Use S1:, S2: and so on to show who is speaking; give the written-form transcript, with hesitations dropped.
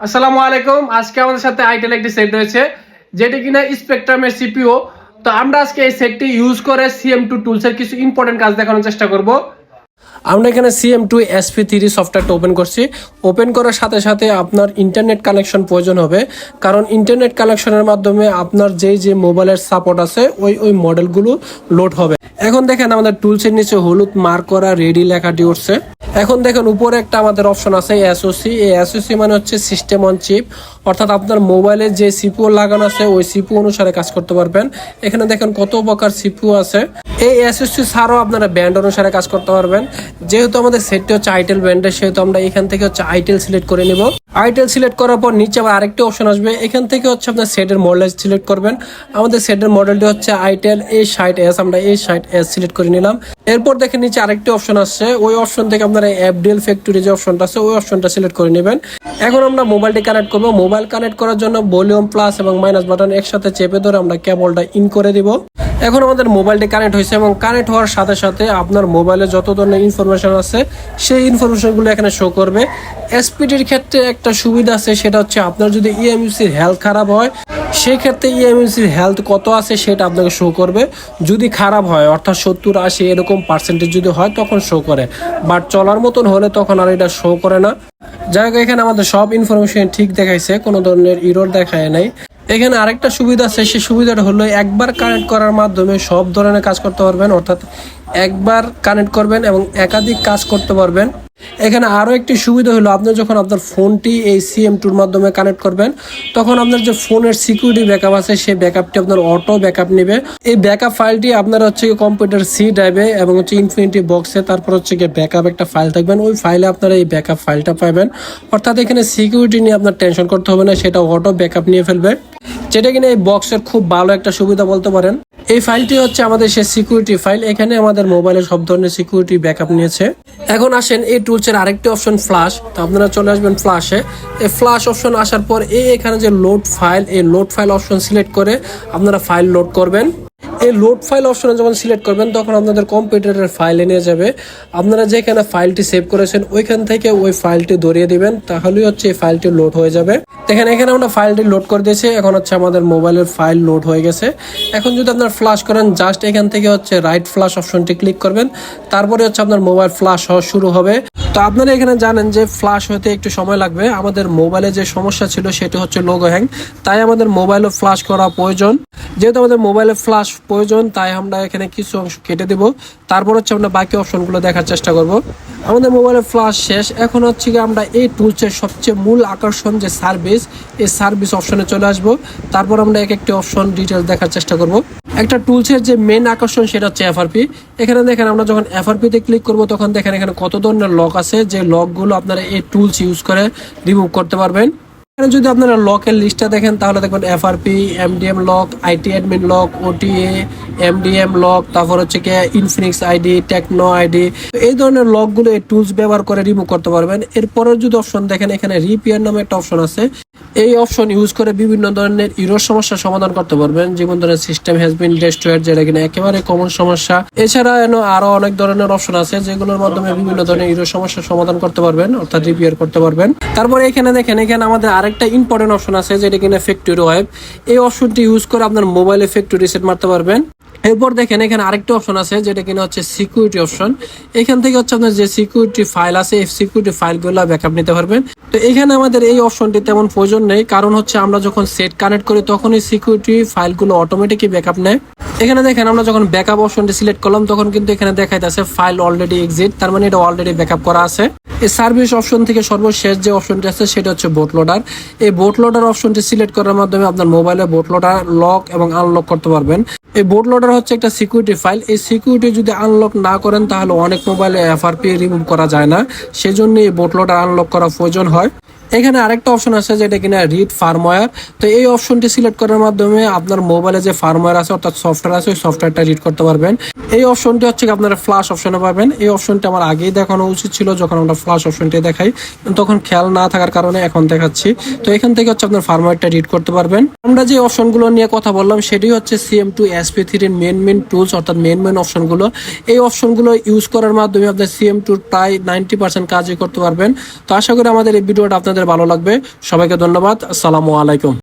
S1: আসসালামু আলাইকুম। আজকে আমাদের সাথে আইটেল একটি সেট রয়েছে যেটি কিনা স্পেকট্রামের সিপিইউ। তো আমরা আজকে এই সেটটি ইউজ করে CM2 টুলসের কিছু ইম্পর্টেন্ট কাজ দেখানোর চেষ্টা করব। আমরা এখানে CM2 SP3 সফটওয়্যারটা ওপেন করছি। ওপেন করার সাথে সাথে আপনার ইন্টারনেট কানেকশন প্রয়োজন হবে, কারণ ইন্টারনেট কানেকশনের মাধ্যমে আপনার যে মোবাইলের সাপোর্ট আছে ওই মডেলগুলো লোড হবে। এখন দেখেন আমাদের টুলসের নিচে হলুদ মার্ক করা রেডি লেখাটি উঠছে। এখন দেখেন উপরে একটা আমাদের অপশন আছে এসওসি। এই এসওসি মানে হচ্ছে সিস্টেম অন চিপ, অর্থাৎ আপনার মোবাইলে যে সিপিইউ লাগানো আছে ওই সিপিইউ অনুসারে কাজ করতে পারবেন। এখানে দেখেন কত প্রকার সিপিইউ আছে। এই এসওসি ছাড়াও আপনারা ব্যান্ড অনুসারে কাজ করতে পারবেন। যেহেতু আমাদের সেটটি হচ্ছে আইটেল ব্র্যান্ডের, সেহেতু আমরা এখান থেকে হচ্ছে আইটেল সিলেক্ট করে নিব। আইটেল সিলেক্ট করার পর নিচে আবার আরেকটি অপশন আসবে, এখান থেকে হচ্ছে আপনার সেটের মডেল সিলেক্ট করবেন। আমাদের সেটের মডেলটি হচ্ছে আইটেল A60s, আমরা A60s সিলেক্ট করে নিলাম। এরপর দেখেন নিচে আরেকটি অপশন আসছে, ওই অপশন থেকে আপনারা FDL ফ্যাক্টরি যে অপশনটা আছে ওই অপশনটা সিলেক্ট করে নেবেন। এখন আমরা মোবাইলটি কানেক্ট করব। মোবাইল কানেক্ট করার জন্য ভলিউম প্লাস এবং মাইনাস বাটন একসাথে চেপে ধরে আমরা কেবলটা ইন করে দিব। এখন আমাদের মোবাইলটি কানেক্ট হয়েছে এবং কানেক্ট হওয়ার সাথে সাথে আপনার মোবাইলে যত ধরনের ইনফরমেশন আছে সেই ইনফরমেশনগুলো এখানে শো করবে। এসপিডির ক্ষেত্রে একটা সুবিধা আছে, সেটা হচ্ছে আপনার যদি ইএমইউসির হেলথ খারাপ হয় সেই ক্ষেত্রে ইএমইউসির হেলথ কত আছে সেটা আপনাকে শো করবে। যদি খারাপ হয় অর্থাৎ 70-80 এরকম পার্সেন্টেজ যদি হয় তখন শো করে, বাট চলার মতন হলে তখন আর এটা শো করে না। যাই হোক, এখানে আমাদের সব ইনফরমেশন ঠিক দেখাইছে, কোনো ধরনের ইরর দেখায় নাই। এখানে আরেকটা সুবিধা আছে, সেই সুবিধাটা হলো একবার কানেক্ট করার মাধ্যমে সব ধরনের কাজ করতে পারবেন, অর্থাৎ একবার কানেক্ট করবেন এবং একাধিক কাজ করতে পারবেন। এখানে আরও একটি সুবিধা হলো আপনি যখন আপনার ফোনটি এই CM2-র মাধ্যমে কানেক্ট করবেন তখন আপনার যে ফোনের সিকিউরিটি ব্যাকআপ আছে সেই ব্যাকআপটি আপনার অটো ব্যাকআপ নেবে। এই ব্যাকআপ ফাইলটি আপনার হচ্ছে কম্পিউটার C ড্রাইভে এবং হচ্ছে ইনফিনিটি বক্সে, তারপর হচ্ছে গিয়ে ব্যাকআপ একটা ফাইল থাকবেন, ওই ফাইলে আপনারা এই ব্যাকআপ ফাইলটা পাবেন। অর্থাৎ এখানে সিকিউরিটি নিয়ে আপনার টেনশন করতে হবে না, সেটা অটো ব্যাকআপ নিয়ে ফেলবে, যেটা কিনা এই বক্সের খুব ভালো একটা সুবিধা বলতে পারেন। এই ফাইলটি হচ্ছে আমাদের সেই সিকিউরিটি ফাইল, এখানে আমাদের মোবাইলে সব ধরনের সিকিউরিটি ব্যাকআপ নিয়েছে। এখন আসেন এই টুলসের আরেকটি অপশন ফ্ল্যাশ। তো আপনারা চলে আসবেন ফ্ল্যাশে। এই ফ্ল্যাশ অপশন আসার পর এখানে যে লোড ফাইল, এই লোড ফাইল অপশন সিলেক্ট করে আপনারা ফাইল লোড করবেন। এই লোড ফাইল অপশনে যখন সিলেক্ট করবেন তখন আপনাদের কম্পিউটারের ফাইলে নিয়ে যাবে। আপনারা যেখানে ফাইলটি সেভ করেছেন ওইখান থেকে ওই ফাইলটি ধরিয়ে দিবেন, তাহলেই হচ্ছে এই ফাইলটি লোড হয়ে যাবে। দেখেন এখানে আমরা ফাইলটি লোড করে দিয়েছি, এখন হচ্ছে আমাদের মোবাইলের ফাইল লোড হয়ে গেছে। এখন যদি আপনার ফ্ল্যাশ করেন জাস্ট এখান থেকে হচ্ছে রাইট ফ্ল্যাশ অপশনটি ক্লিক করবেন, তারপরে হচ্ছে আপনার মোবাইল ফ্ল্যাশ হওয়া শুরু হবে। তো আপনারা এখানে জানেন যে ফ্ল্যাশ হতে একটু সময় লাগবে। আমাদের মোবাইলে যে সমস্যা ছিল সেটি হচ্ছে লোগো হ্যাং, তাই আমাদের মোবাইলও ফ্ল্যাশ করা প্রয়োজন। যেহেতু আমাদের মোবাইলে ফ্ল্যাশ প্রয়োজন তাই আমরা এখানে কিছু অংশ কেটে দেব, তারপর হচ্ছে আমরা বাকি অপশনগুলো দেখার চেষ্টা করব। আমাদের মোবাইলে ফ্ল্যাশ শেষ। এখন হচ্ছে কি আমরা এই টুলসের সবচেয়ে মূল আকর্ষণ যে সার্ভিস, এই সার্ভিস অপশনে চলে আসব। তারপর আমরা এক একটি অপশন ডিটেলস দেখার চেষ্টা করব। একটা টুলসের যে মেন আকর্ষণ সেটা হচ্ছে FRP। এখানে দেখেন আমরা যখন FRP-তে ক্লিক করব তখন দেখেন এখানে কত ধরনের লক আছে, যে লকগুলো আপনারা এই টুলস ইউজ করে রিমুভ করতে পারবেন। এখানে যদি আপনারা লকের লিস্টটা দেখেন তাহলে দেখবেন FRP, MDM lock, IT admin lock, OTA, MDM lock, তারপর হচ্ছে কি ইনফিনিক্স ID, টেকনো ID, এই ধরনের লকগুলো এই টুলস ব্যবহার করে রিমুভ করতে পারবেন। এরপরের যদি অপশন দেখেন এখানে রিপেয়ার নামে একটা অপশন আছে, এই অপশন ইউজ করে বিভিন্ন ধরনের ইরর সমস্যার সমাধান করতে পারবেন, যেমন ধরেন সিস্টেম হ্যাজ বিন ডেস্ট্রয়েড, যেটা কিনা একেবারে কমন সমস্যা। এছাড়া আরো অনেক ধরনের অপশন আছে যেগুলোর মাধ্যমে বিভিন্ন ধরনের ইরর সমস্যার সমাধান করতে পারবেন, অর্থাৎ রিপেয়ার করতে পারবেন। তারপরে এখানে দেখেন এখানে আমাদের আরেকটা ইম্পর্টেন্ট অপশন আছে যেটা কিনা ফ্যাক্টরি ওয়াইপ। এই অপশনটি ইউজ করে আপনার মোবাইলে ফ্যাক্টরি রিসেট মারতে পারবেন। এরপর দেখেন এখানে আরেকটা অপশন আছে যেটা কিনা হচ্ছে সিকিউরিটি অপশন। এখান থেকে হচ্ছে আপনার যে সিকিউরিটি ফাইল আছে এই সিকিউরিটি ফাইলগুলো ব্যাকআপ নিতে পারবেন। তো এখানে আমাদের এই অপশনটি তেমন প্রয়োজন নেই, কারণ হচ্ছে আমরা যখন সেট কানেক্ট করি তখনই সিকিউরিটি ফাইলগুলো অটোমেটিকলি ব্যাকআপ নেয়। এখানে দেখেন আমরা যখন ব্যাকআপ অপশনটি সিলেক্ট করলাম তখন কিন্তু এখানে দেখাইতেছে ফাইল অলরেডি এক্সিট, তার মানে এটা অলরেডি ব্যাকআপ করা আছে। এই সার্ভিস অপশন থেকে সর্বশেষ যে অপশনটি আছে সেটা হচ্ছে বোট লোডার। এই বোট লোডার অপশনটি সিলেক্ট করার মাধ্যমে আপনার মোবাইলে বোট লোডার লক এবং আনলক করতে পারবেন। এই বোট লোডার হচ্ছে একটা সিকিউরিটি ফাইল, এই সিকিউরিটি যদি আনলক না করেন তাহলে অনেক মোবাইলে FRP রিমুভ করা যায় না, সেজন্য এই বোট লোডার আনলক করা প্রয়োজন হয়। এখানে আরেকটা অপশন আছে যেটা কিনা রিড ফার্মওয়্যার। তো এই অপশনটি সিলেক্ট করার মাধ্যমে আপনার মোবাইলে যে ফার্মওয়্যার আছে অর্থাৎ সফটওয়্যার আছে ওই সফটওয়্যারটা রিড করতে পারবেন। এই অপশনটি হচ্ছে আপনারা ফ্ল্যাশ অপশনে পাবেন। এই অপশনটি আমার আগেই দেখানো উচিত ছিল যখন আমরা ফ্ল্যাশ অপশনটি দেখাই, তখন খেয়াল না থাকার কারণে এখন দেখাচ্ছি। তো এখান থেকে হচ্ছে আপনার ফার্মওয়্যারটা রিড করতে পারবেন। আমরা যে অপশনগুলো নিয়ে কথা বললাম সেটি হচ্ছে CM2 SP3 মেন টুলস, অর্থাৎ মেন অপশনগুলো। এই অপশনগুলো ইউজ করার মাধ্যমে আপনার CM2 প্রায় 90% কাজই করতে পারবেন। তো আশা করি আমাদের এই ভিডিওটা আপনাদের আপনাদের ভালো লাগবে। সবাইকে ধন্যবাদ। আসসালামু আলাইকুম।